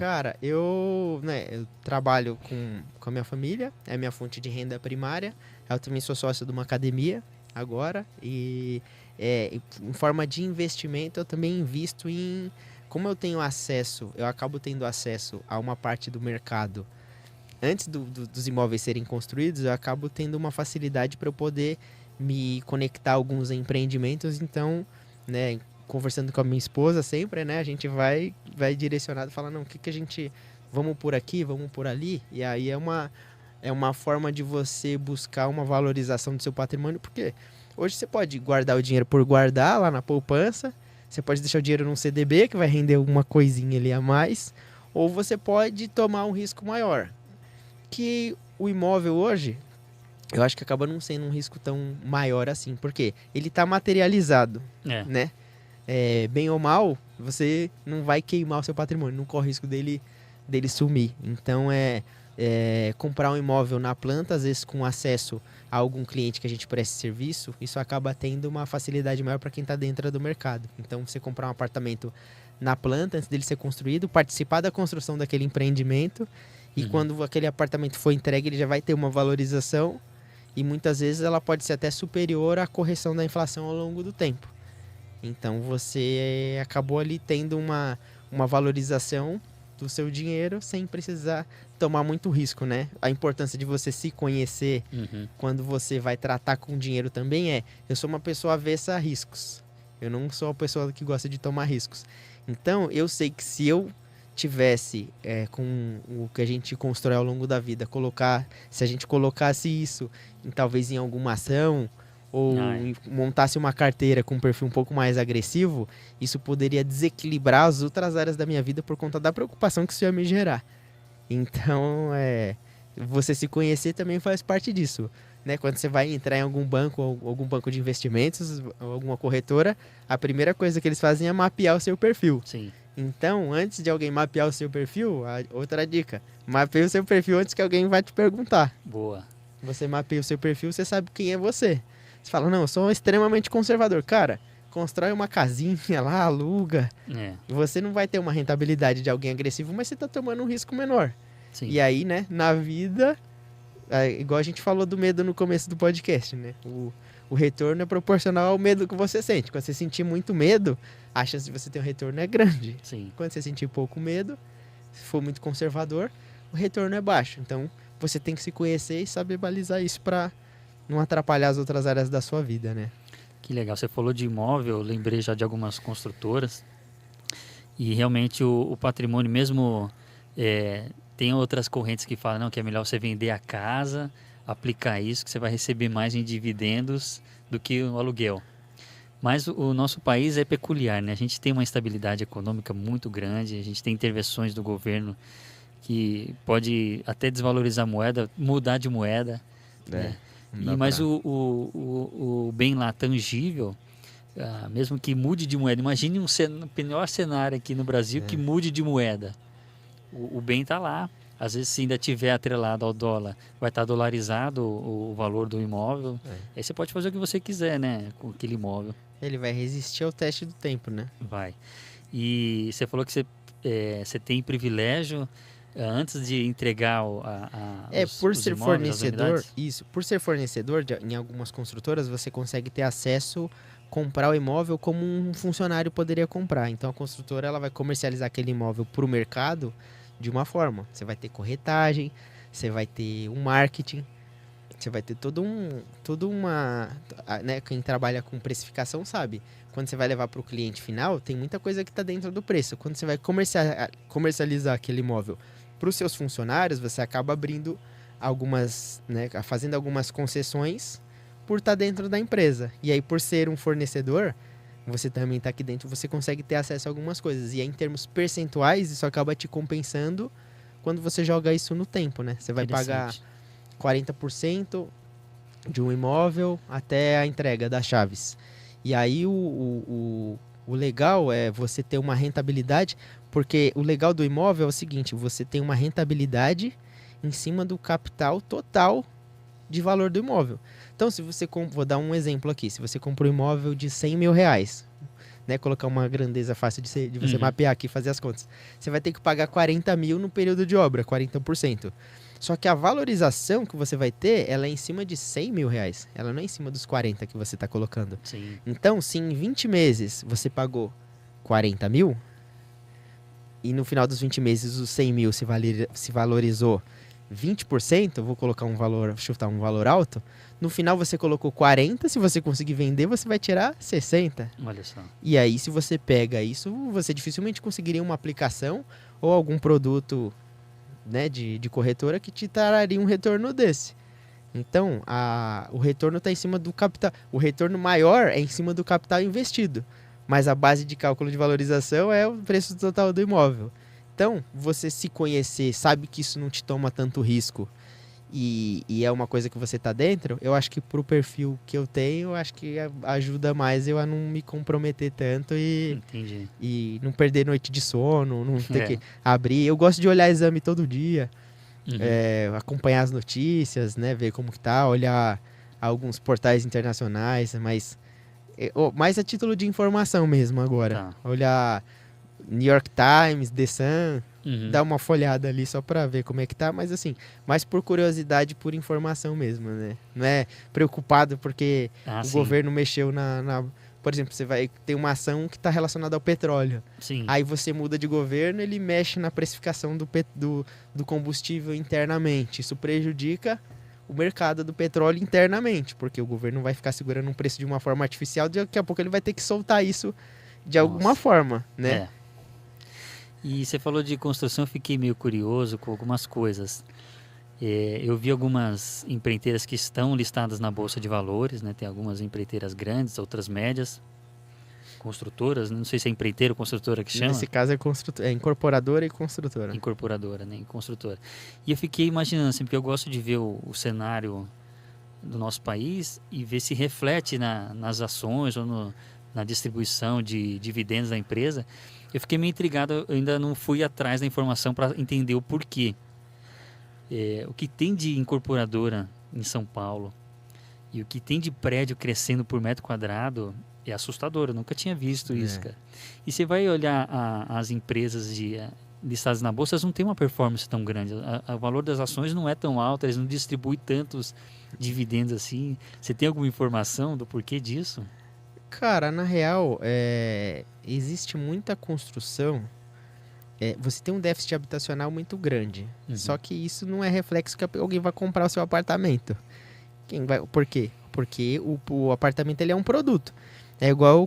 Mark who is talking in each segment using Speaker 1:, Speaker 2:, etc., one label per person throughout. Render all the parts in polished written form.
Speaker 1: Cara, eu trabalho com a minha família, é a minha fonte de renda primária. Eu também sou sócio de uma academia agora. E em forma de investimento, eu também invisto em... Como eu acabo tendo acesso a uma parte do mercado antes dos imóveis serem construídos, eu acabo tendo uma facilidade para eu poder me conectar a alguns empreendimentos. Então, né, conversando com a minha esposa sempre, né, a gente vai direcionado, fala, não, o que a gente... Vamos por aqui, vamos por ali. E aí é uma forma de você buscar uma valorização do seu patrimônio, porque hoje você pode guardar o dinheiro por guardar lá na poupança, você pode deixar o dinheiro num CDB, que vai render alguma coisinha ali a mais, ou você pode tomar um risco maior. Que o imóvel hoje, eu acho que acaba não sendo um risco tão maior assim, porque ele está materializado, né? Bem ou mal, você não vai queimar o seu patrimônio, não corre risco dele sumir. Então, comprar um imóvel na planta, às vezes com acesso a algum cliente que a gente preste serviço, isso acaba tendo uma facilidade maior para quem está dentro do mercado. Então, você comprar um apartamento na planta, antes dele ser construído, participar da construção daquele empreendimento, e quando aquele apartamento for entregue, ele já vai ter uma valorização, e muitas vezes ela pode ser até superior à correção da inflação ao longo do tempo. Então você acabou ali tendo uma valorização do seu dinheiro sem precisar tomar muito risco, né? A importância de você se conhecer quando você vai tratar com dinheiro também eu sou uma pessoa avessa a riscos. Eu não sou uma pessoa que gosta de tomar riscos. Então eu sei que se eu tivesse com o que a gente constrói ao longo da vida, se a gente colocasse isso talvez em alguma ação, ou montasse uma carteira com um perfil um pouco mais agressivo, isso poderia desequilibrar as outras áreas da minha vida por conta da preocupação que isso ia me gerar. Então, você se conhecer também faz parte disso, né? Quando você vai entrar em algum banco, ou algum banco de investimentos, ou alguma corretora, a primeira coisa que eles fazem é mapear o seu perfil.
Speaker 2: Sim.
Speaker 1: Então, antes de alguém mapear o seu perfil, outra dica, mapeie o seu perfil antes que alguém vai te perguntar.
Speaker 2: Boa.
Speaker 1: Você mapeia o seu perfil, você sabe quem é você. Você fala, não, eu sou extremamente conservador. Cara, constrói uma casinha lá, aluga. E você não vai ter uma rentabilidade de alguém agressivo, mas você tá tomando um risco menor.
Speaker 2: Sim.
Speaker 1: E aí, né, na vida, igual a gente falou do medo no começo do podcast, né? O retorno é proporcional ao medo que você sente. Quando você sentir muito medo, a chance de você ter um retorno é grande.
Speaker 2: Sim.
Speaker 1: Quando você sentir pouco medo, se for muito conservador, o retorno é baixo. Então, você tem que se conhecer e saber balizar isso para não atrapalhar as outras áreas da sua vida, né?
Speaker 2: Que legal. Você falou de imóvel, eu lembrei já de algumas construtoras. E realmente o patrimônio mesmo... tem outras correntes que falam que é melhor você vender a casa, aplicar isso, que você vai receber mais em dividendos do que o aluguel. Mas o nosso país é peculiar, né? A gente tem uma instabilidade econômica muito grande, a gente tem intervenções do governo que pode até desvalorizar a moeda, mudar de moeda, né? Mas o bem lá tangível, mesmo que mude de moeda, imagine um pior cenário aqui no Brasil que mude de moeda. O bem está lá. Às vezes, se ainda tiver atrelado ao dólar, vai estar dolarizado o valor do imóvel. Aí você pode fazer o que você quiser, né, com aquele imóvel.
Speaker 1: Ele vai resistir ao teste do tempo, né?
Speaker 2: Vai. E você falou que você tem privilégio antes de entregar
Speaker 1: por ser
Speaker 2: imóveis,
Speaker 1: fornecedor, isso. Por ser fornecedor, em algumas construtoras, você consegue ter acesso, comprar o imóvel como um funcionário poderia comprar. Então, a construtora ela vai comercializar aquele imóvel para o mercado de uma forma. Você vai ter corretagem, você vai ter um marketing, você vai ter todo uma... Né, quem trabalha com precificação sabe. Quando você vai levar para o cliente final, tem muita coisa que está dentro do preço. Quando você vai comercializar aquele imóvel para os seus funcionários, você acaba abrindo fazendo algumas concessões por estar dentro da empresa. E aí, por ser um fornecedor, você também está aqui dentro, você consegue ter acesso a algumas coisas. E aí, em termos percentuais, isso acaba te compensando quando você joga isso no tempo, né? Você vai pagar 40% de um imóvel até a entrega das chaves. E aí, o legal é você ter uma rentabilidade, porque o legal do imóvel é o seguinte, você tem uma rentabilidade em cima do capital total de valor do imóvel. Então, se você vou dar um exemplo aqui, se você comprou um imóvel de 100 mil reais, né, colocar uma grandeza fácil de você mapear aqui e fazer as contas. Você vai ter que pagar 40 mil no período de obra, 40%. Só que a valorização que você vai ter, ela é em cima de 100 mil reais. Ela não é em cima dos 40 que você está colocando.
Speaker 2: Sim.
Speaker 1: Então, se em 20 meses você pagou 40 mil, e no final dos 20 meses os 100 mil se valorizou 20%, eu vou colocar um valor, chutar um valor alto, no final você colocou 40, se você conseguir vender, você vai tirar 60.
Speaker 2: Olha só.
Speaker 1: E aí, se você pega isso, você dificilmente conseguiria uma aplicação ou algum produto, né, de corretora que te traria um retorno desse. Então, o retorno está em cima do capital. O retorno maior é em cima do capital investido. Mas a base de cálculo de valorização é o preço total do imóvel. Então, você se conhecer, sabe que isso não te toma tanto risco e é uma coisa que você está dentro, eu acho que pro perfil que eu tenho, eu acho que ajuda mais eu a não me comprometer tanto
Speaker 2: Entendi.
Speaker 1: e não perder noite de sono, não ter que abrir. Eu gosto de olhar exame todo dia, acompanhar as notícias, né, ver como que tá, olhar alguns portais internacionais, mas mais a título de informação mesmo agora.
Speaker 2: Tá.
Speaker 1: Olhar New York Times, The Sun, dar uma folhada ali só pra ver como é que tá, mas assim, mais por curiosidade, por informação mesmo, né? Não é preocupado porque o governo mexeu Por exemplo, você vai ter uma ação que está relacionada ao petróleo.
Speaker 2: Sim.
Speaker 1: Aí você muda de governo, ele mexe na precificação do combustível internamente. Isso prejudica o mercado do petróleo internamente, porque o governo vai ficar segurando um preço de uma forma artificial, daqui a pouco ele vai ter que soltar isso de alguma forma, né?
Speaker 2: E você falou de construção, eu fiquei meio curioso com algumas coisas. Eu vi algumas empreiteiras que estão listadas na Bolsa de Valores, né? Tem algumas empreiteiras grandes, outras médias, construtoras, né? Não sei se é empreiteira ou construtora que chama.
Speaker 1: Nesse caso é incorporadora e construtora.
Speaker 2: Incorporadora, né? E construtora. E eu fiquei imaginando, assim, porque eu gosto de ver o cenário do nosso país e ver se reflete nas ações ou na distribuição de dividendos da empresa. Eu fiquei meio intrigado, eu ainda não fui atrás da informação para entender o porquê. O que tem de incorporadora em São Paulo e o que tem de prédio crescendo por metro quadrado é assustador, eu nunca tinha visto isso, cara. E você vai olhar as empresas listadas na bolsa, elas não têm uma performance tão grande, o valor das ações não é tão alto, eles não distribuem tantos dividendos assim. Você tem alguma informação do porquê disso?
Speaker 1: Cara, na real, existe muita construção. Você tem um déficit habitacional muito grande. Só que isso não é reflexo que alguém vai comprar o seu apartamento. Por quê? Porque o apartamento ele é um produto. É igual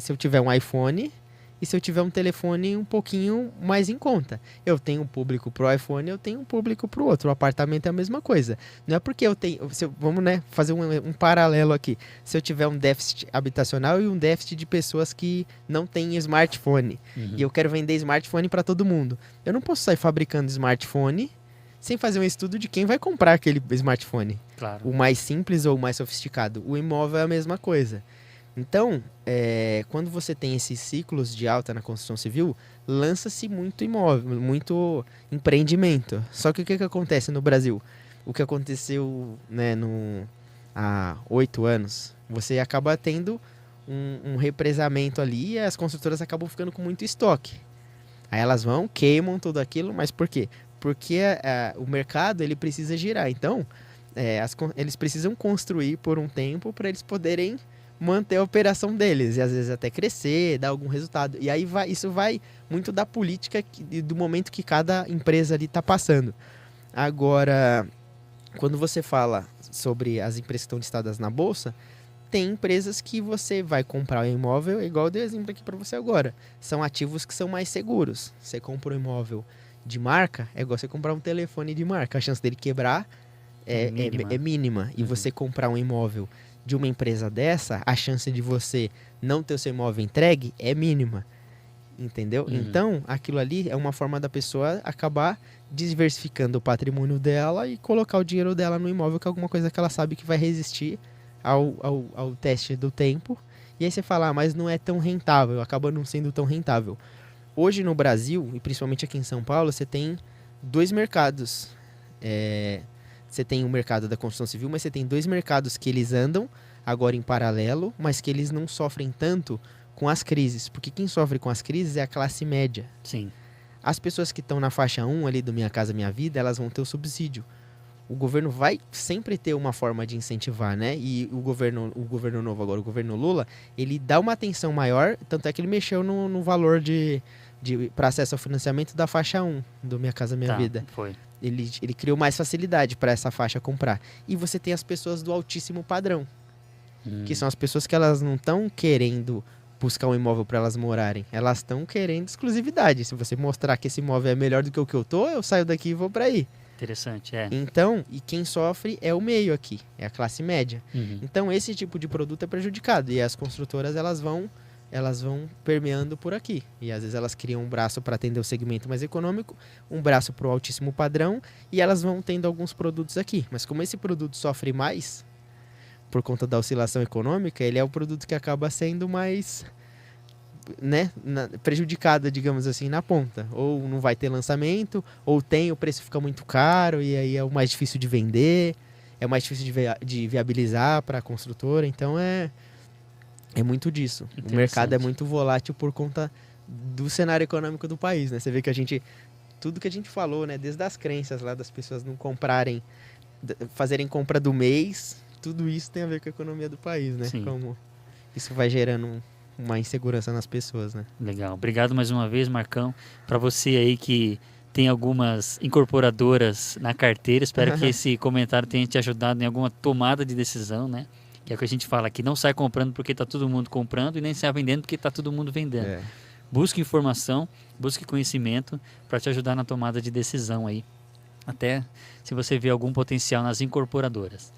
Speaker 1: se eu tiver um iPhone e se eu tiver um telefone um pouquinho mais em conta. Eu tenho um público pro iPhone, eu tenho um público pro outro. O apartamento é a mesma coisa. Não é porque eu tenho... vamos, né, fazer um paralelo aqui. Se eu tiver um déficit habitacional e um déficit de pessoas que não têm smartphone, e eu quero vender smartphone para todo mundo, eu não posso sair fabricando smartphone sem fazer um estudo de quem vai comprar aquele smartphone.
Speaker 2: Claro.
Speaker 1: O mais simples ou o mais sofisticado. O imóvel é a mesma coisa. Então, quando você tem esses ciclos de alta na construção civil, lança-se muito imóvel, muito empreendimento. Só que o que acontece no Brasil? O que aconteceu, né, há 8 anos, você acaba tendo um represamento ali e as construtoras acabam ficando com muito estoque. Aí elas queimam tudo aquilo, mas por quê? Porque o mercado ele precisa girar. Então, eles precisam construir por um tempo para eles poderem manter a operação deles e às vezes até crescer, dar algum resultado. E aí isso vai muito da política e do momento que cada empresa ali está passando. Agora, quando você fala sobre as empresas que estão listadas na bolsa, tem empresas que você vai comprar um imóvel, igual eu dei exemplo aqui para você agora. São ativos que são mais seguros. Você compra um imóvel de marca, é igual você comprar um telefone de marca. A chance dele quebrar é mínima. E você comprar um imóvel de uma empresa dessa, a chance de você não ter o seu imóvel entregue é mínima. Entendeu? Então, aquilo ali é uma forma da pessoa acabar diversificando o patrimônio dela e colocar o dinheiro dela no imóvel, que é alguma coisa que ela sabe que vai resistir ao teste do tempo. E aí você fala, mas não é tão rentável, acaba não sendo tão rentável. Hoje no Brasil, e principalmente aqui em São Paulo, você tem 2 mercados. Você tem o mercado da construção civil, mas você tem 2 mercados que eles andam agora em paralelo, mas que eles não sofrem tanto com as crises, porque quem sofre com as crises é a classe média.
Speaker 2: Sim.
Speaker 1: As pessoas que estão na faixa 1 ali do Minha Casa Minha Vida, elas vão ter o subsídio. O governo vai sempre ter uma forma de incentivar, né? E o governo novo agora, o governo Lula, ele dá uma atenção maior, tanto é que ele mexeu no valor para acesso ao financiamento da faixa 1 do Minha Casa Minha Vida.
Speaker 2: Foi.
Speaker 1: Ele criou mais facilidade para essa faixa comprar. E você tem as pessoas do altíssimo padrão, que são as pessoas que elas não estão querendo buscar um imóvel para elas morarem. Elas estão querendo exclusividade. Se você mostrar que esse imóvel é melhor do que o que eu tô, eu saio daqui e vou para aí.
Speaker 2: Interessante, é.
Speaker 1: Então, e quem sofre é o meio aqui, é a classe média. Então, esse tipo de produto é prejudicado. E as construtoras, elas vão permeando por aqui. E às vezes elas criam um braço para atender o segmento mais econômico, um braço para o altíssimo padrão, e elas vão tendo alguns produtos aqui. Mas como esse produto sofre mais, por conta da oscilação econômica, ele é o produto que acaba sendo mais, né, prejudicado, digamos assim, na ponta. Ou não vai ter lançamento, ou tem, o preço fica muito caro, e aí é o mais difícil de vender, é o mais difícil de viabilizar para a construtora. Então é muito disso. O mercado é muito volátil por conta do cenário econômico do país, né? Você vê que tudo que a gente falou, né, desde as crenças lá das pessoas não comprarem, fazerem compra do mês, tudo isso tem a ver com a economia do país, né?
Speaker 2: Sim.
Speaker 1: Como isso vai gerando uma insegurança nas pessoas, né?
Speaker 2: Legal. Obrigado mais uma vez, Marcão. Para você aí que tem algumas incorporadoras na carteira, espero que esse comentário tenha te ajudado em alguma tomada de decisão, né? Que é o que a gente fala aqui, não sai comprando porque está todo mundo comprando e nem sai vendendo porque está todo mundo vendendo. Busque informação, busque conhecimento para te ajudar na tomada de decisão aí, até se você vê algum potencial nas incorporadoras.